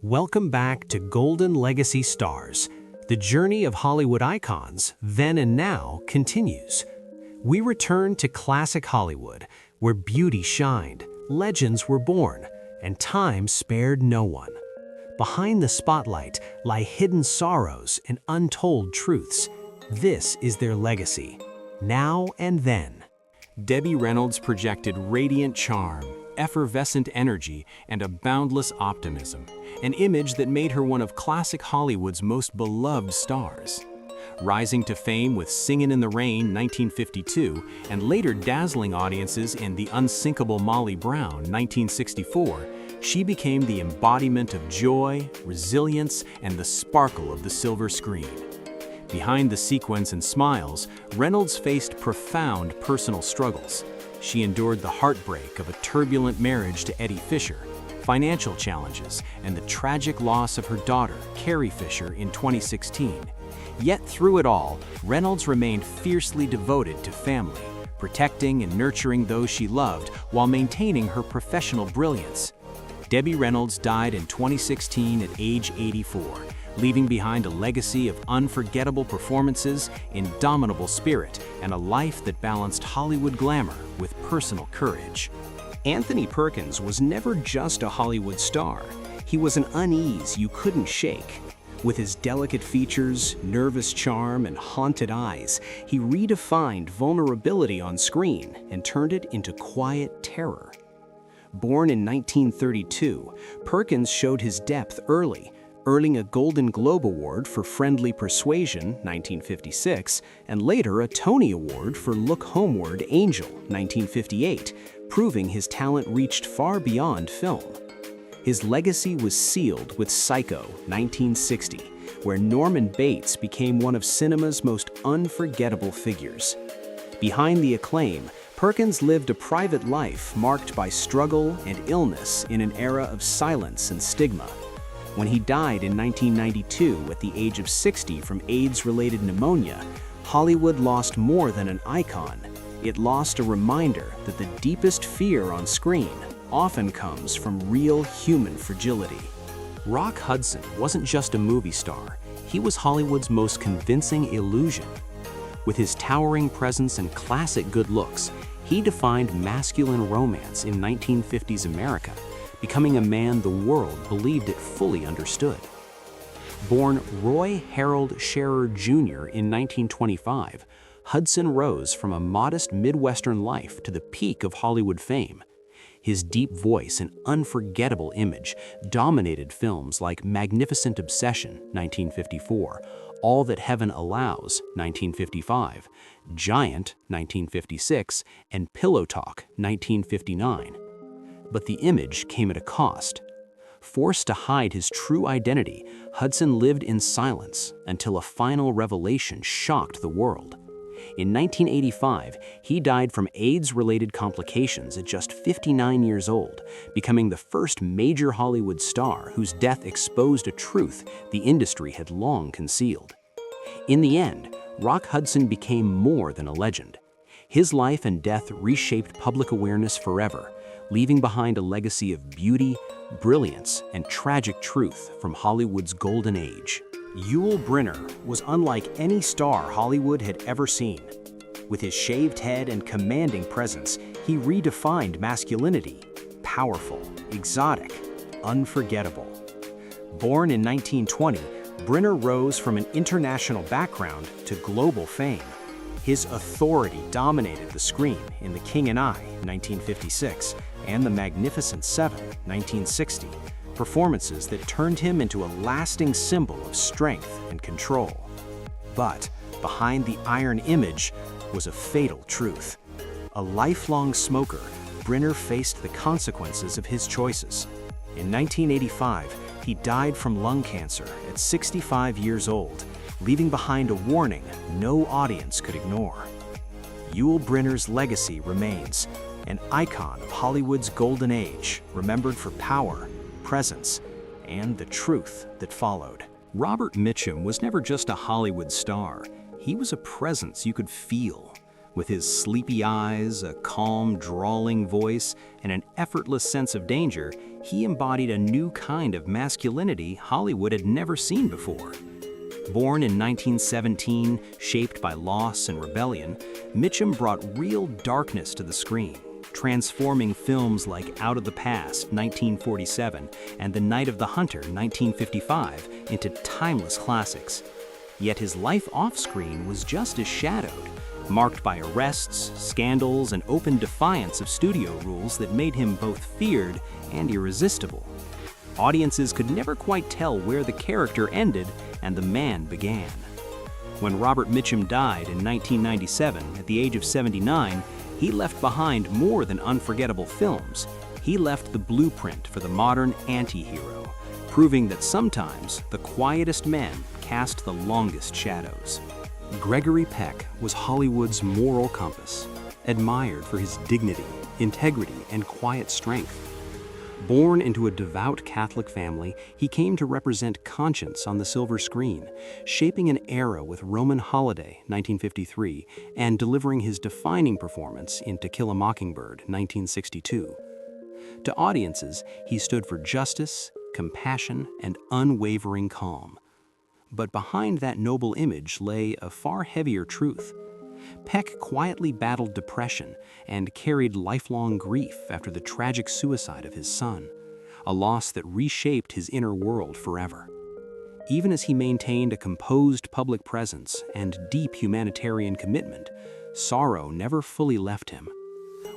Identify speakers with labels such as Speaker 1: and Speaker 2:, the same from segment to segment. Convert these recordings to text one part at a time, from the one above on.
Speaker 1: Welcome back to Golden Legacy Stars. The journey of Hollywood icons, then and now, continues. We return to classic Hollywood, where beauty shined, legends were born, and time spared no one. Behind the spotlight lie hidden sorrows and untold truths. This is their legacy, now and then. Debbie Reynolds projected radiant charm, effervescent energy, and a boundless optimism, an image that made her one of classic Hollywood's most beloved stars. Rising to fame with Singin' in the Rain, 1952, and later dazzling audiences in The Unsinkable Molly Brown, 1964, she became the embodiment of joy, resilience, and the sparkle of the silver screen. Behind the sequins and smiles, Reynolds faced profound personal struggles. She endured the heartbreak of a turbulent marriage to Eddie Fisher, financial challenges, and the tragic loss of her daughter, Carrie Fisher, in 2016. Yet through it all, Reynolds remained fiercely devoted to family, protecting and nurturing those she loved while maintaining her professional brilliance. Debbie Reynolds died in 2016 at age 84, leaving behind a legacy of unforgettable performances, indomitable spirit, and a life that balanced Hollywood glamour with personal courage.
Speaker 2: Anthony Perkins was never just a Hollywood star. He was an unease you couldn't shake. With his delicate features, nervous charm, and haunted eyes, he redefined vulnerability on screen and turned it into quiet terror. Born in 1932, Perkins showed his depth early, earning a Golden Globe Award for Friendly Persuasion, 1956, and later a Tony Award for Look Homeward, Angel, 1958, proving his talent reached far beyond film. His legacy was sealed with Psycho, 1960, where Norman Bates became one of cinema's most unforgettable figures. Behind the acclaim, Perkins lived a private life marked by struggle and illness in an era of silence and stigma. When he died in 1992 at the age of 60 from AIDS-related pneumonia, Hollywood lost more than an icon. It lost a reminder that the deepest fear on screen often comes from real human fragility.
Speaker 1: Rock Hudson wasn't just a movie star, he was Hollywood's most convincing illusion. With his towering presence and classic good looks, he defined masculine romance in 1950s America, becoming a man the world believed it fully understood. Born Roy Harold Scherer Jr. in 1925, Hudson rose from a modest Midwestern life to the peak of Hollywood fame. His deep voice and unforgettable image dominated films like Magnificent Obsession, 1954, All That Heaven Allows, 1955, Giant, 1956, and Pillow Talk, 1959. But the image came at a cost. Forced to hide his true identity, Hudson lived in silence until a final revelation shocked the world. In 1985, he died from AIDS-related complications at just 59 years old, becoming the first major Hollywood star whose death exposed a truth the industry had long concealed. In the end, Rock Hudson became more than a legend. His life and death reshaped public awareness forever, leaving behind a legacy of beauty, brilliance, and tragic truth from Hollywood's golden age.
Speaker 2: Yul Brynner was unlike any star Hollywood had ever seen. With his shaved head and commanding presence, he redefined masculinity: powerful, exotic, unforgettable. Born in 1920, Brynner rose from an international background to global fame. His authority dominated the screen in The King and I, 1956, and The Magnificent Seven, 1960, performances that turned him into a lasting symbol of strength and control. But behind the iron image was a fatal truth. A lifelong smoker, Brynner faced the consequences of his choices. In 1985, he died from lung cancer at 65 years old, leaving behind a warning no audience could ignore. Yul Brynner's legacy remains, an icon of Hollywood's golden age, remembered for power, presence, and the truth that followed.
Speaker 1: Robert Mitchum was never just a Hollywood star. He was a presence you could feel. With his sleepy eyes, a calm, drawling voice, and an effortless sense of danger,
Speaker 2: he embodied a new kind of masculinity Hollywood had never seen before. Born in 1917, shaped by loss and rebellion, Mitchum brought real darkness to the screen, transforming films like Out of the Past, 1947, and The Night of the Hunter, 1955, into timeless classics. Yet his life off-screen was just as shadowed, marked by arrests, scandals, and open defiance of studio rules that made him both feared and irresistible. Audiences could never quite tell where the character ended and the man began. When Robert Mitchum died in 1997 at the age of 79, he left behind more than unforgettable films. He left the blueprint for the modern anti-hero, proving that sometimes the quietest men cast the longest shadows. Gregory Peck was Hollywood's moral compass, admired for his dignity, integrity, and quiet strength. Born into a devout Catholic family, he came to represent conscience on the silver screen, shaping an era with Roman Holiday, 1953, and delivering his defining performance in To Kill a Mockingbird, 1962. To audiences, he stood for justice, compassion, and unwavering calm. But behind that noble image lay a far heavier truth. Peck quietly battled depression and carried lifelong grief after the tragic suicide of his son, a loss that reshaped his inner world forever. Even as he maintained a composed public presence and deep humanitarian commitment, sorrow never fully left him.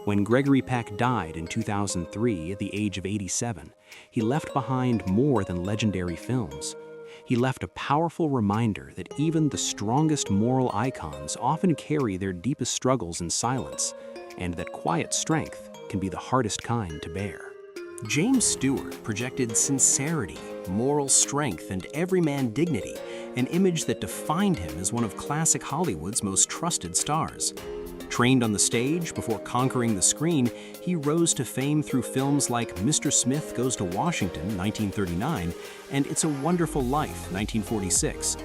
Speaker 2: When Gregory Peck died in 2003 at the age of 87, he left behind more than legendary films. He left a powerful reminder that even the strongest moral icons often carry their deepest struggles in silence, and that quiet strength can be the hardest kind to bear. James Stewart projected sincerity, moral strength, and everyman dignity, an image that defined him as one of classic Hollywood's most trusted stars. Trained on the stage before conquering the screen, he rose to fame through films like Mr. Smith Goes to Washington, 1939, and It's a Wonderful Life, 1946.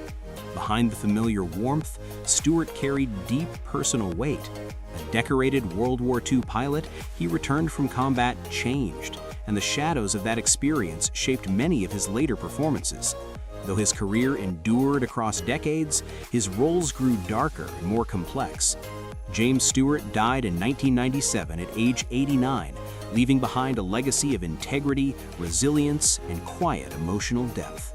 Speaker 2: Behind the familiar warmth, Stewart carried deep personal weight. A decorated World War II pilot, he returned from combat changed, and the shadows of that experience shaped many of his later performances. Though his career endured across decades, his roles grew darker and more complex. James Stewart died in 1997 at age 89, leaving behind a legacy of integrity, resilience, and quiet emotional depth.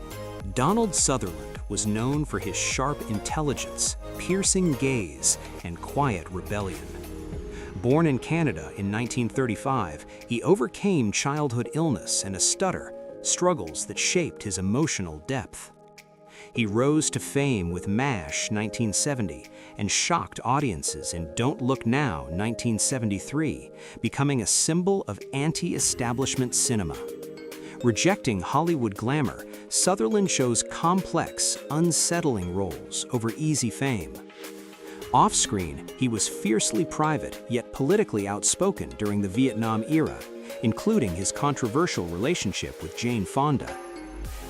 Speaker 2: Donald Sutherland was known for his sharp intelligence, piercing gaze, and quiet rebellion. Born in Canada in 1935, he overcame childhood illness and a stutter, struggles that shaped his emotional depth. He rose to fame with MASH 1970 and shocked audiences in Don't Look Now 1973, becoming a symbol of anti-establishment cinema. Rejecting Hollywood glamour, Sutherland chose complex, unsettling roles over easy fame. Off-screen, he was fiercely private yet politically outspoken during the Vietnam era, including his controversial relationship with Jane Fonda.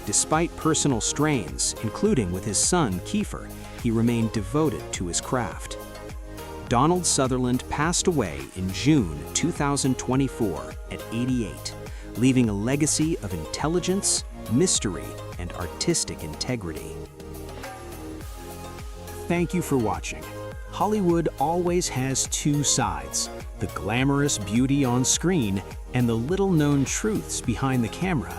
Speaker 2: Despite personal strains, including with his son Kiefer, he remained devoted to his craft. Donald Sutherland passed away in June 2024 at 88, leaving a legacy of intelligence, mystery, and artistic integrity. Thank you for watching. Hollywood always has two sides: the glamorous beauty on screen and the little-known truths behind the camera.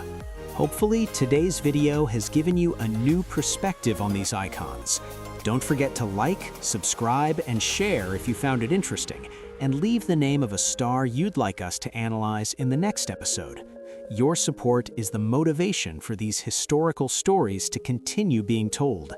Speaker 2: Hopefully, today's video has given you a new perspective on these icons. Don't forget to like, subscribe, and share if you found it interesting, and leave the name of a star you'd like us to analyze in the next episode. Your support is the motivation for these historical stories to continue being told.